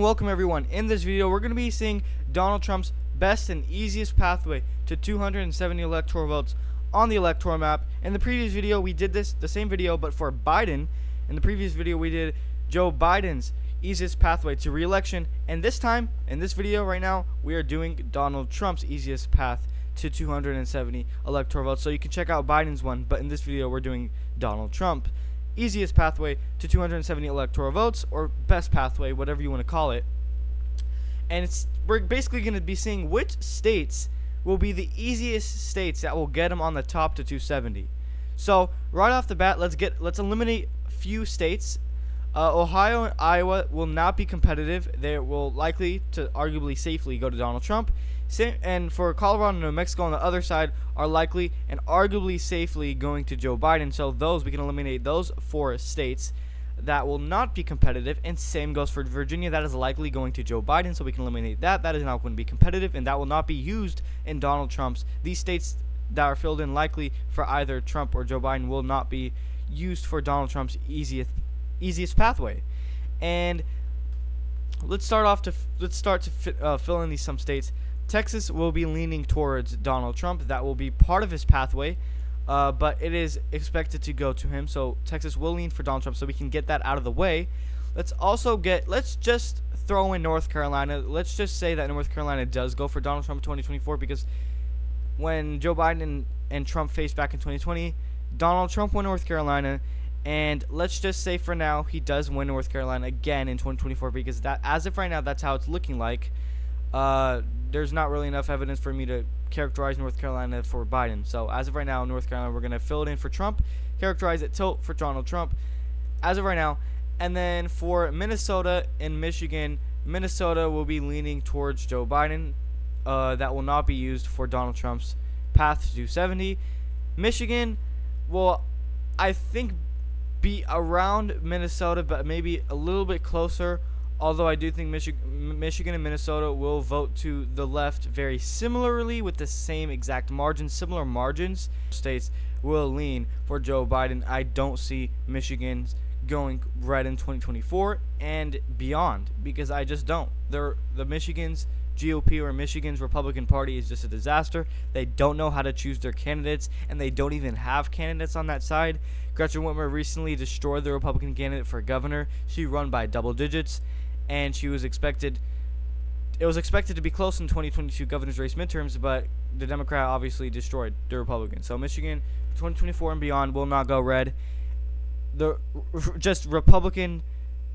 Welcome everyone. In this video, we're going to be seeing Donald Trump's best and easiest pathway to 270 electoral votes on the electoral map. In the previous video, we did the same video, but for Biden. In the previous video, we did Joe Biden's easiest pathway to re-election, and this time, in this video right now, we are doing Donald Trump's easiest path to 270 electoral votes. So you can check out Biden's one, but in this video, we're doing Donald Trump. Easiest pathway to 270 electoral votes, or best pathway, whatever you want to call it. And we're basically going to be seeing which states will be the easiest states that will get him on the top to 270. So right off the bat, let's eliminate a few states. Ohio and Iowa will not be competitive. They will likely to arguably safely go to Donald Trump. And for Colorado and New Mexico on the other side are likely and arguably safely going to Joe Biden. So we can eliminate those 4 states that will not be competitive. And same goes for Virginia. That is likely going to Joe Biden. So we can eliminate that. That is not going to be competitive, and that will not be used in Donald Trump's. These states that are filled in likely for either Trump or Joe Biden will not be used for Donald Trump's easiest pathway. And let's start to fill in some states. Texas will be leaning towards Donald Trump. That will be part of his pathway, but it is expected to go to him. So Texas will lean for Donald Trump, so we can get that out of the way. Let's just throw in North Carolina. Let's just say that North Carolina does go for Donald Trump in 2024, because when Joe Biden and Trump faced back in 2020, Donald Trump won North Carolina. And let's just say for now he does win North Carolina again in 2024, because that, as of right now, that's how it's looking like. There's not really enough evidence for me to characterize North Carolina for Biden. So as of right now, North Carolina, we're going to fill it in for Trump, characterize it tilt for Donald Trump as of right now. And then for Minnesota and Michigan, Minnesota will be leaning towards Joe Biden. That will not be used for Donald Trump's path to 270. Michigan will, I think, be around Minnesota, but maybe a little bit closer. Although I do think Michigan and Minnesota will vote to the left very similarly with the same exact margins, similar margins. States will lean for Joe Biden. I don't see Michigan going red in 2024 and beyond, because I just don't. The Michigan's GOP, or Michigan's Republican Party, is just a disaster. They don't know how to choose their candidates, and they don't even have candidates on that side. Gretchen Whitmer recently destroyed the Republican candidate for governor. She won by double digits, and it was expected to be close in 2022 governor's race midterms, but the Democrat obviously destroyed the Republican. So Michigan 2024 and beyond will not go red. The just Republican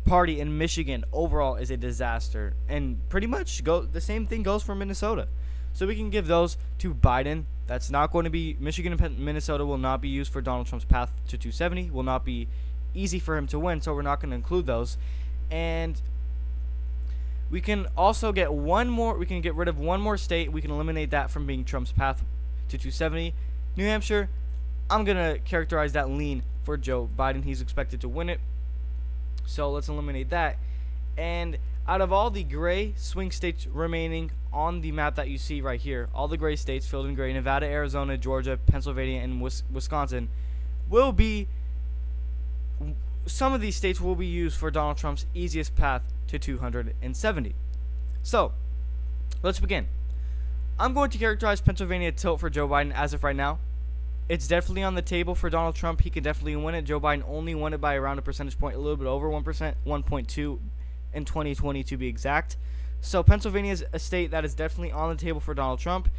Party in Michigan overall is a disaster, and pretty much the same thing goes for Minnesota. So we can give those to Biden. That's not going to be Michigan and Minnesota will not be used for Donald Trump's path to 270. Will not be easy for him to win, so we're not going to include those. And we can also get one more. We can get rid of one more state. We can eliminate that from being Trump's path to 270. New Hampshire, I'm going to characterize that lean for Joe Biden. He's expected to win it. So let's eliminate that. And out of all the gray swing states remaining on the map that you see right here, all the gray states filled in gray, Nevada, Arizona, Georgia, Pennsylvania, and Wisconsin, will be, some of these states will be used for Donald Trump's easiest path to 270. So let's begin. I'm going to characterize Pennsylvania tilt for Joe Biden as of right now. It's definitely on the table for Donald Trump. He could definitely win it. Joe Biden only won it by around a percentage point, a little bit over 1%, 1.2 in 2020 to be exact. So Pennsylvania is a state that is definitely on the table for Donald Trump.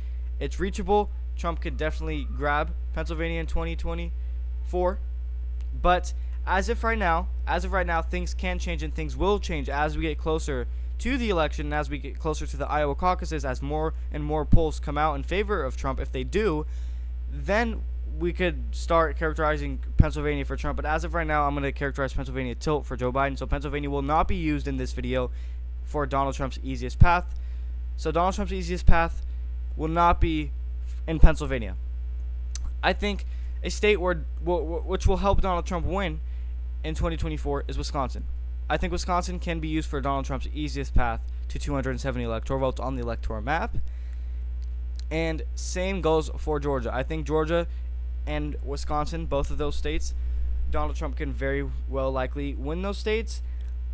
It's reachable. Trump could definitely grab Pennsylvania in 2024. But as of right now, things can change, and things will change as we get closer to the election, and as we get closer to the Iowa caucuses, as more and more polls come out in favor of Trump. If they do, then we could start characterizing Pennsylvania for Trump. But as of right now, I'm going to characterize Pennsylvania tilt for Joe Biden. So Pennsylvania will not be used in this video for Donald Trump's easiest path. So Donald Trump's easiest path will not be in Pennsylvania. I think a state which will help Donald Trump win in 2024 is Wisconsin. I think Wisconsin can be used for Donald Trump's easiest path to 270 electoral votes on the electoral map. And same goes for Georgia. I think Georgia and Wisconsin, both of those states, Donald Trump can very well likely win those states.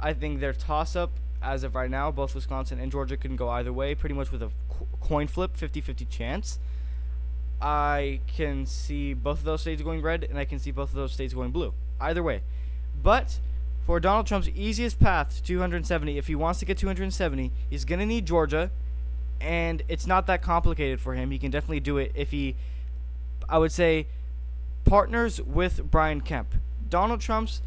I think they're toss-up. as of right now, both Wisconsin and Georgia can go either way, pretty much with a coin flip, 50-50 chance. I can see both of those states going red, and I can see both of those states going blue. Either way. But for Donald Trump's easiest path to 270, if he wants to get 270, he's going to need Georgia, and it's not that complicated for him. He can definitely do it if he, I would say, partners with Brian Kemp. Donald Trump's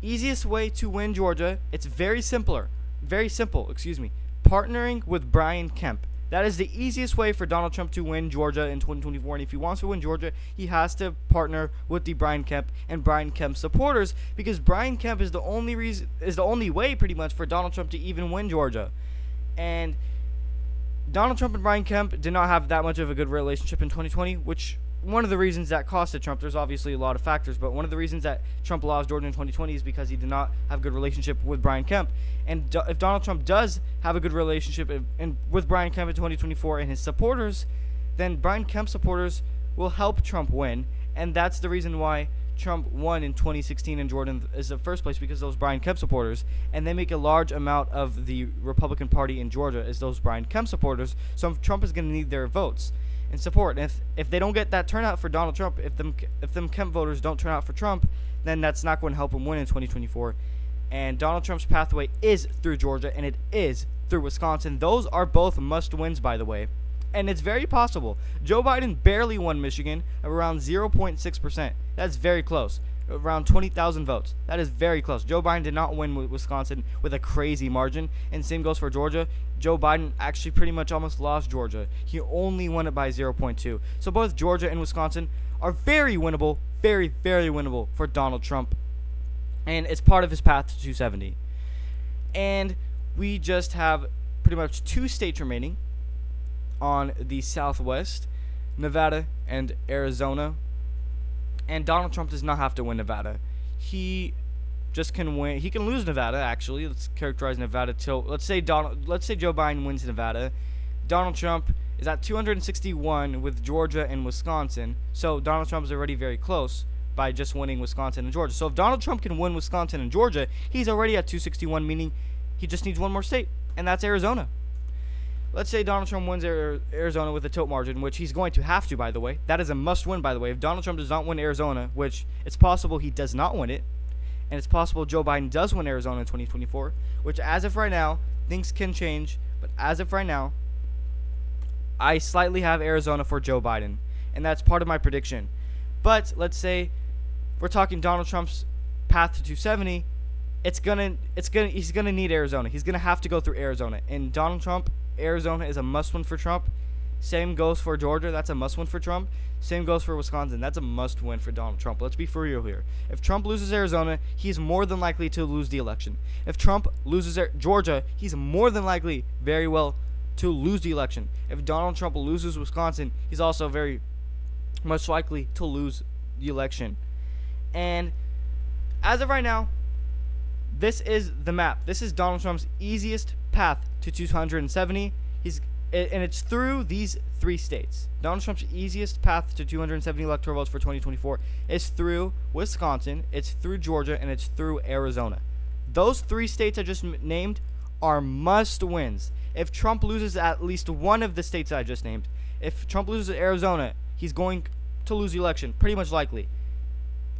easiest way to win Georgia, it's very simple, partnering with Brian Kemp. That is the easiest way for Donald Trump to win Georgia in 2024. And if he wants to win Georgia, he has to partner with the Brian Kemp and Brian Kemp supporters, because Brian Kemp is the only way pretty much for Donald Trump to even win Georgia. And Donald Trump and Brian Kemp did not have that much of a good relationship in 2020, which one of the reasons that costed Trump. There's obviously a lot of factors, but one of the reasons that Trump lost Georgia in 2020 is because he did not have a good relationship with Brian Kemp. And if Donald Trump does have a good relationship with Brian Kemp in 2024 and his supporters, then Brian Kemp supporters will help Trump win. And that's the reason why Trump won in 2016 in Georgia is the first place, because those Brian Kemp supporters, and they make a large amount of the Republican Party in Georgia is those Brian Kemp supporters. So Trump is going to need their votes and support. And if they don't get that turnout for Donald Trump, if them Kemp voters don't turn out for Trump, then that's not going to help him win in 2024. And Donald Trump's pathway is through Georgia, and it is through Wisconsin. Those are both must-wins, by the way. And it's very possible. Joe Biden barely won Michigan of around 0.6%. That's very close. Around 20,000 votes. That is very close. Joe Biden did not win Wisconsin with a crazy margin. And same goes for Georgia. Joe Biden actually pretty much almost lost Georgia. He only won it by 0.2. So both Georgia and Wisconsin are very winnable. Very, very winnable for Donald Trump. And it's part of his path to 270. And we just have pretty much 2 states remaining on the Southwest, Nevada and Arizona. And Donald Trump does not have to win Nevada. He just can win. He can lose Nevada, actually. Let's characterize Nevada till let's say Joe Biden wins Nevada. Donald Trump is at 261 with Georgia and Wisconsin. So Donald Trump is already very close by just winning Wisconsin and Georgia. So if Donald Trump can win Wisconsin and Georgia, he's already at 261, meaning he just needs one more state, and that's Arizona. Let's say Donald Trump wins Arizona with a tilt margin, which he's going to have to, by the way. That is a must-win, by the way. If Donald Trump does not win Arizona, which it's possible he does not win it, and it's possible Joe Biden does win Arizona in 2024, which as of right now, things can change, but as of right now, I slightly have Arizona for Joe Biden, and that's part of my prediction. But let's say we're talking Donald Trump's path to 270, he's gonna need Arizona. He's gonna have to go through Arizona, and Donald Trump, Arizona is a must-win for Trump. Same goes for Georgia. That's a must-win for Trump. Same goes for Wisconsin. That's a must-win for Donald Trump. Let's be for real here. If Trump loses Arizona, he's more than likely to lose the election. If Trump loses Georgia, he's more than likely, very well, to lose the election. If Donald Trump loses Wisconsin, he's also very much likely to lose the election. And as of right now, this is the map. This is Donald Trump's easiest path to 270. And it's through these 3 states. Donald Trump's easiest path to 270 electoral votes for 2024 is through Wisconsin, it's through Georgia, and it's through Arizona. Those 3 states I just named are must-wins. If Trump loses at least one of the states I just named, if Trump loses Arizona, he's going to lose the election, pretty much likely.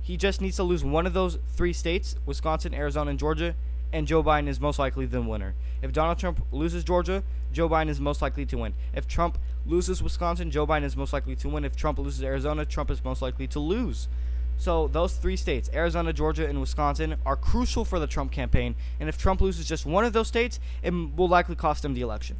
He just needs to lose one of those 3 states, Wisconsin, Arizona, and Georgia, and Joe Biden is most likely the winner. If Donald Trump loses Georgia, Joe Biden is most likely to win. If Trump loses Wisconsin, Joe Biden is most likely to win. If Trump loses Arizona, Trump is most likely to lose. So those 3 states, Arizona, Georgia, and Wisconsin, are crucial for the Trump campaign. And if Trump loses just one of those states, it will likely cost him the election.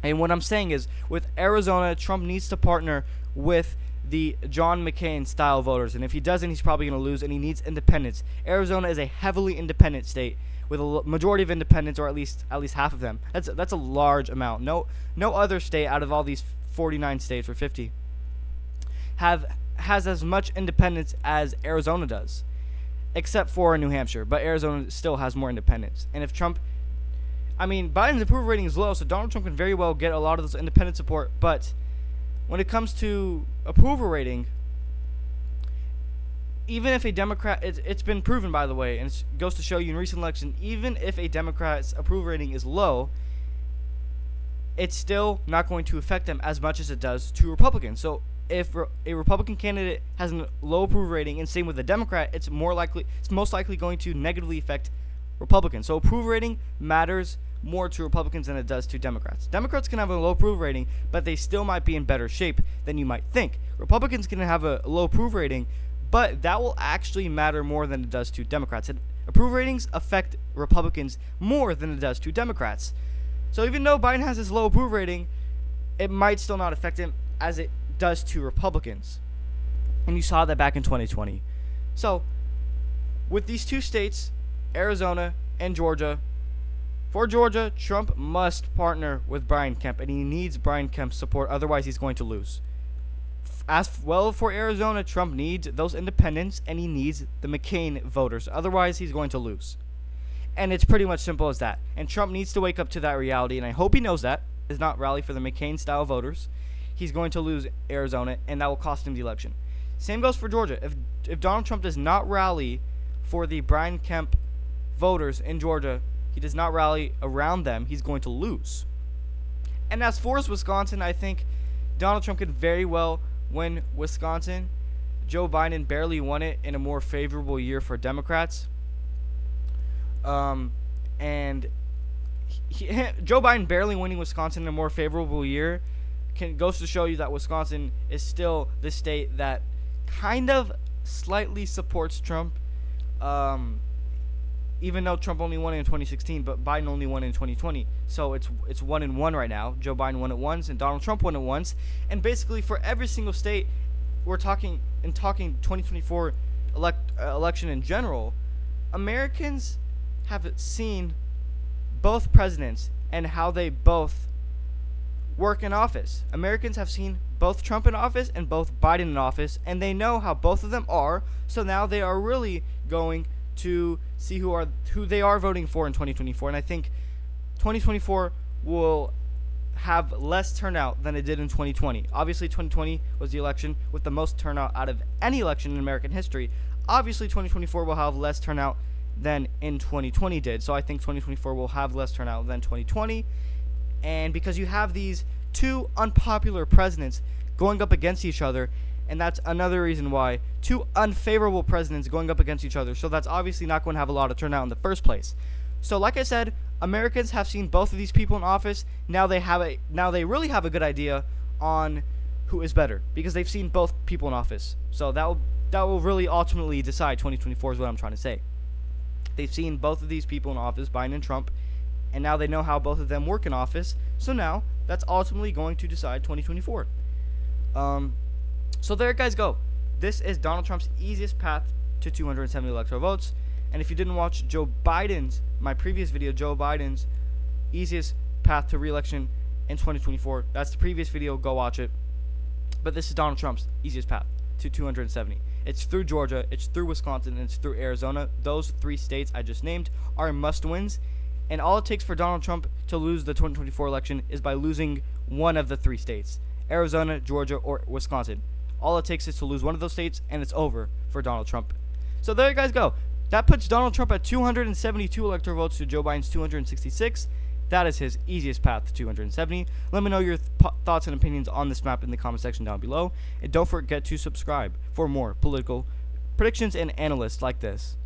And what I'm saying is, with Arizona, Trump needs to partner with the John McCain style voters, and if he doesn't, he's probably going to lose, and he needs independents. Arizona is a heavily independent state with a majority of independents, or at least half of them. That's a large amount. No other state out of all these 49 states or 50 has as much independence as Arizona does, except for New Hampshire. But Arizona still has more independents. And if Trump, Biden's approval rating is low, so Donald Trump can very well get a lot of those independent support, but when it comes to approval rating, even if a Democrat, it's been proven, by the way, and it goes to show you in recent elections, even if a Democrat's approval rating is low, it's still not going to affect them as much as it does to Republicans. So if a Republican candidate has a low approval rating, and same with a Democrat, it's most likely going to negatively affect Republicans. So approval rating matters more to Republicans than it does to Democrats. Democrats can have a low approval rating, but they still might be in better shape than you might think. Republicans can have a low approval rating, but that will actually matter more than it does to Democrats. And approval ratings affect Republicans more than it does to Democrats. So even though Biden has this low approval rating, it might still not affect him as it does to Republicans. And you saw that back in 2020. So with these two states, Arizona and Georgia, for Georgia, Trump must partner with Brian Kemp, and he needs Brian Kemp's support, otherwise he's going to lose. As well for Arizona, Trump needs those independents, and he needs the McCain voters, otherwise he's going to lose. And it's pretty much simple as that. And Trump needs to wake up to that reality, and I hope he knows that. Does not rally for the McCain-style voters. He's going to lose Arizona, and that will cost him the election. Same goes for Georgia. If Donald Trump does not rally for the Brian Kemp voters in Georgia, he does not rally around them, he's going to lose. And as for Wisconsin, I think Donald Trump could very well win Wisconsin. Joe Biden barely won it in a more favorable year for Democrats. And Joe Biden barely winning Wisconsin in a more favorable year goes to show you that Wisconsin is still the state that kind of slightly supports Trump. Even though Trump only won it in 2016, but Biden only won it in 2020. So it's 1-1 right now. Joe Biden won it once, and Donald Trump won it once. And basically for every single state, we're talking 2024 election in general, Americans have seen both presidents and how they both work in office. Americans have seen both Trump in office and both Biden in office, and they know how both of them are. So now they are really going to see who they are voting for in 2024. And I think 2024 will have less turnout than it did in 2020. Obviously 2020 was the election with the most turnout out of any election in American history. Obviously 2024 will have less turnout than in 2020 did. So I think 2024 will have less turnout than 2020. And because you have these two unpopular presidents going up against each other, and that's another reason why, two unfavorable presidents going up against each other. So that's obviously not going to have a lot of turnout in the first place. So like I said, Americans have seen both of these people in office. Now they really have a good idea on who is better, because they've seen both people in office. So that will really ultimately decide 2024 is what I'm trying to say. They've seen both of these people in office, Biden and Trump, and now they know how both of them work in office. So now that's ultimately going to decide 2024. So there, guys, go. This is Donald Trump's easiest path to 270 electoral votes. And if you didn't watch my previous video, Joe Biden's easiest path to re-election in 2024, that's the previous video. Go watch it. But this is Donald Trump's easiest path to 270. It's through Georgia, it's through Wisconsin, and it's through Arizona. Those three states I just named are must-wins. And all it takes for Donald Trump to lose the 2024 election is by losing one of the three states: Arizona, Georgia, or Wisconsin. All it takes is to lose one of those states, and it's over for Donald Trump. So there you guys go. That puts Donald Trump at 272 electoral votes to Joe Biden's 266. That is his easiest path to 270. Let me know your thoughts and opinions on this map in the comment section down below. And don't forget to subscribe for more political predictions and analysts like this.